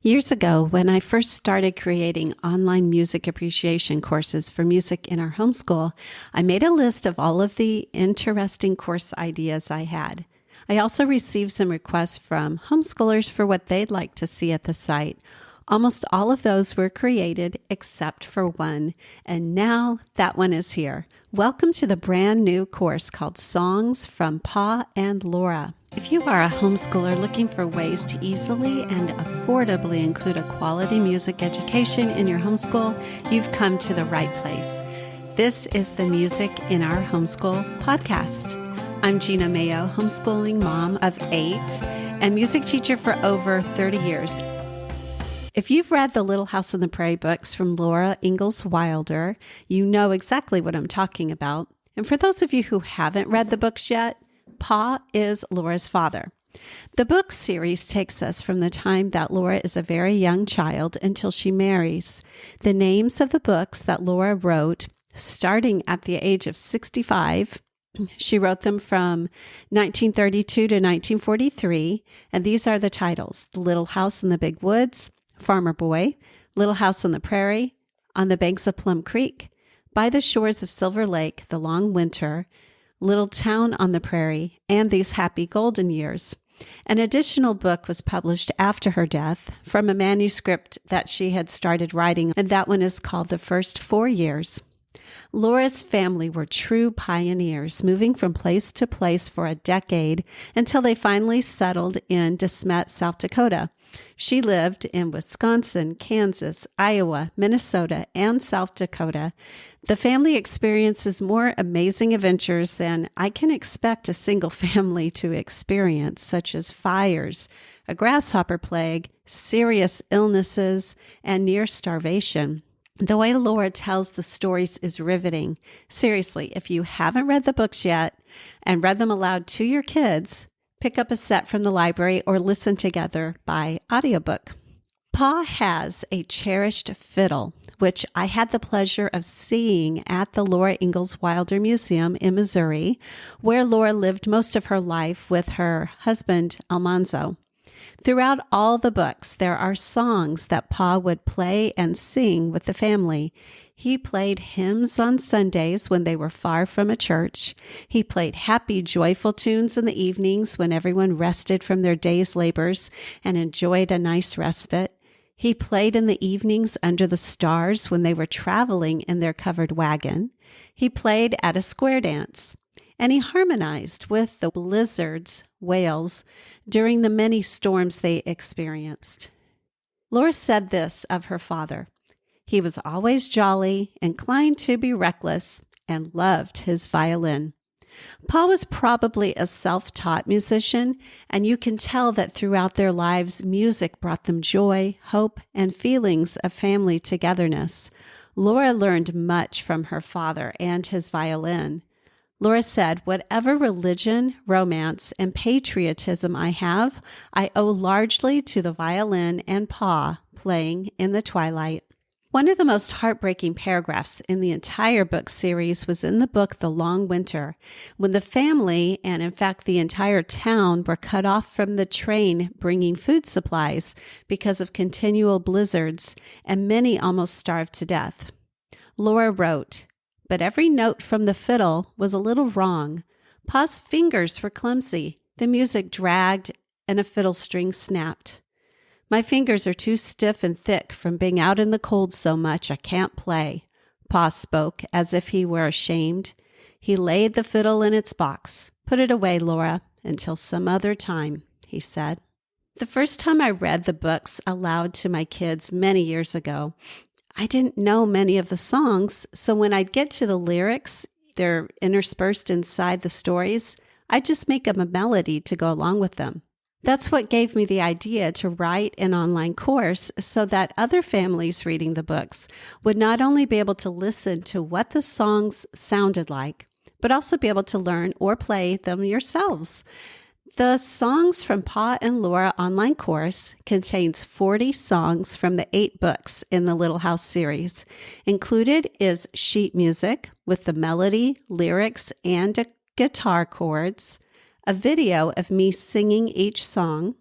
Years ago, when I first started creating online music appreciation courses for music in our homeschool, I made a list of all of the interesting course ideas I had. I also received some requests from homeschoolers for what they'd like to see at the site. Almost all of those were created except for one, and now that one is here. Welcome to the brand new course called Songs from Pa and Laura. If you are a homeschooler looking for ways to easily and affordably include a quality music education in your homeschool, you've come to the right place. This is the Music in Our Homeschool podcast. I'm Gina Mayo, homeschooling mom of 8 and music teacher for over 30 years. If you've read the Little House on the Prairie books from Laura Ingalls Wilder, you know exactly what I'm talking about. And for those of you who haven't read the books yet, Pa is Laura's father. The book series takes us from the time that Laura is a very young child until she marries. The names of the books that Laura wrote, starting at the age of 65, she wrote them from 1932 to 1943, and these are the titles: The Little House in the Big Woods, Farmer Boy, Little House on the Prairie, On the Banks of Plum Creek, By the Shores of Silver Lake, The Long Winter, Little Town on the Prairie, and These Happy Golden Years. An additional book was published after her death from a manuscript that she had started writing, and that one is called The First 4 Years. Laura's family were true pioneers, moving from place to place for a decade until they finally settled in De Smet, South Dakota. She lived in Wisconsin, Kansas, Iowa, Minnesota, and South Dakota. The family experiences more amazing adventures than I can expect a single family to experience, such as fires, a grasshopper plague, serious illnesses, and near starvation. The way Laura tells the stories is riveting. Seriously, if you haven't read the books yet and read them aloud to your kids, pick up a set from the library or listen together by audiobook. Pa has a cherished fiddle, which I had the pleasure of seeing at the Laura Ingalls Wilder Museum in Missouri, where Laura lived most of her life with her husband, Almanzo. Throughout all the books, there are songs that Pa would play and sing with the family. He played hymns on Sundays when they were far from a church. He played happy, joyful tunes in the evenings when everyone rested from their day's labors and enjoyed a nice respite. He played in the evenings under the stars when they were traveling in their covered wagon. He played at a square dance. And he harmonized with the blizzard's wails during the many storms they experienced. Laura said this of her father: he was always jolly, inclined to be reckless, and loved his violin. Pa was probably a self-taught musician, and you can tell that throughout their lives, music brought them joy, hope, and feelings of family togetherness. Laura learned much from her father and his violin. Laura said, "Whatever religion, romance, and patriotism I have, I owe largely to the violin and Pa playing in the twilight." One of the most heartbreaking paragraphs in the entire book series was in the book The Long Winter, when the family, and in fact the entire town, were cut off from the train bringing food supplies because of continual blizzards, and many almost starved to death. Laura wrote, "But every note from the fiddle was a little wrong. Pa's fingers were clumsy. The music dragged and a fiddle string snapped. My fingers are too stiff and thick from being out in the cold so much I can't play." Pa spoke as if he were ashamed. He laid the fiddle in its box. "Put it away, Laura, until some other time," he said. The first time I read the books aloud to my kids many years ago, I didn't know many of the songs, so when I'd get to the lyrics, they're interspersed inside the stories, I'd just make up a melody to go along with them. That's what gave me the idea to write an online course so that other families reading the books would not only be able to listen to what the songs sounded like, but also be able to learn or play them yourselves. The Songs from Pa and Laura online course contains 40 songs from the 8 books in the Little House series. Included is sheet music with the melody, lyrics, and guitar chords, a video of me singing each song,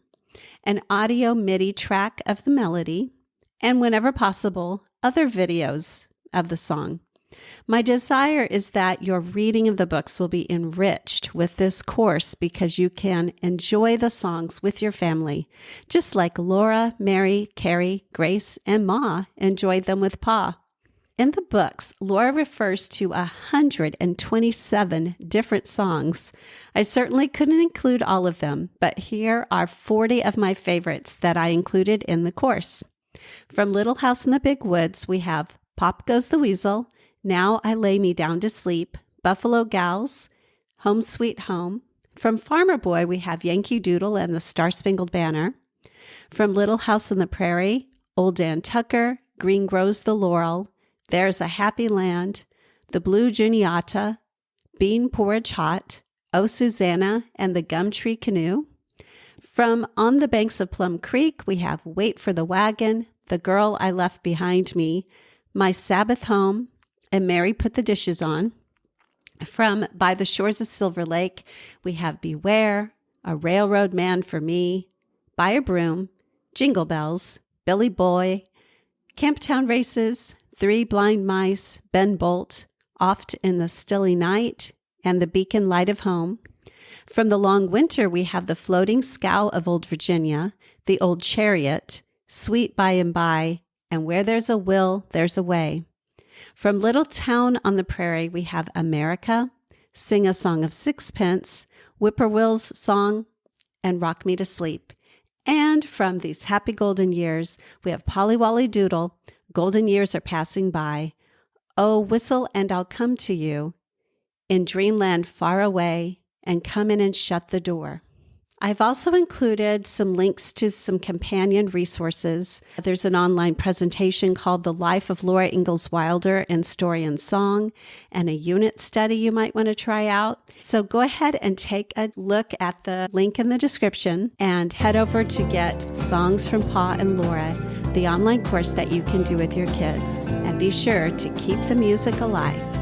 an audio MIDI track of the melody, and whenever possible, other videos of the song. My desire is that your reading of the books will be enriched with this course because you can enjoy the songs with your family, just like Laura, Mary, Carrie, Grace, and Ma enjoyed them with Pa. In the books, Laura refers to 127 different songs. I certainly couldn't include all of them, but here are 40 of my favorites that I included in the course. From Little House in the Big Woods, we have Pop Goes the Weasel, Now I Lay Me Down to Sleep, Buffalo Gals, Home Sweet Home. From Farmer Boy, we have Yankee Doodle and the Star-Spangled Banner. From Little House on the Prairie, Old Dan Tucker, Green Grows the Laurel, There's a Happy Land, The Blue Juniata, Bean Porridge Hot, Oh Susanna and the Gum Tree Canoe. From On the Banks of Plum Creek, we have Wait for the Wagon, The Girl I Left Behind Me, My Sabbath Home, and Mary Put the Dishes On. From By the Shores of Silver Lake, we have Beware, A Railroad Man for Me, Buy a Broom, Jingle Bells, Billy Boy, Camptown Races, Three Blind Mice, Ben Bolt, Oft in the Stilly Night, and The Beacon Light of Home. From The Long Winter, we have The Floating Scow of Old Virginia, The Old Chariot, Sweet By and By, and Where There's a Will, There's a Way. From Little Town on the Prairie, we have America, Sing a Song of Sixpence, Whippoorwill's Song, and Rock Me to Sleep. And from These Happy Golden Years, we have Polly Wolly Doodle, Golden Years Are Passing By, Oh, Whistle and I'll Come to You, In Dreamland Far Away, and Come In and Shut the Door. I've also included some links to some companion resources. There's an online presentation called The Life of Laura Ingalls Wilder in Story and Song, and a unit study you might want to try out. So go ahead and take a look at the link in the description and head over to get Songs from Pa and Laura, the online course that you can do with your kids. And be sure to keep the music alive.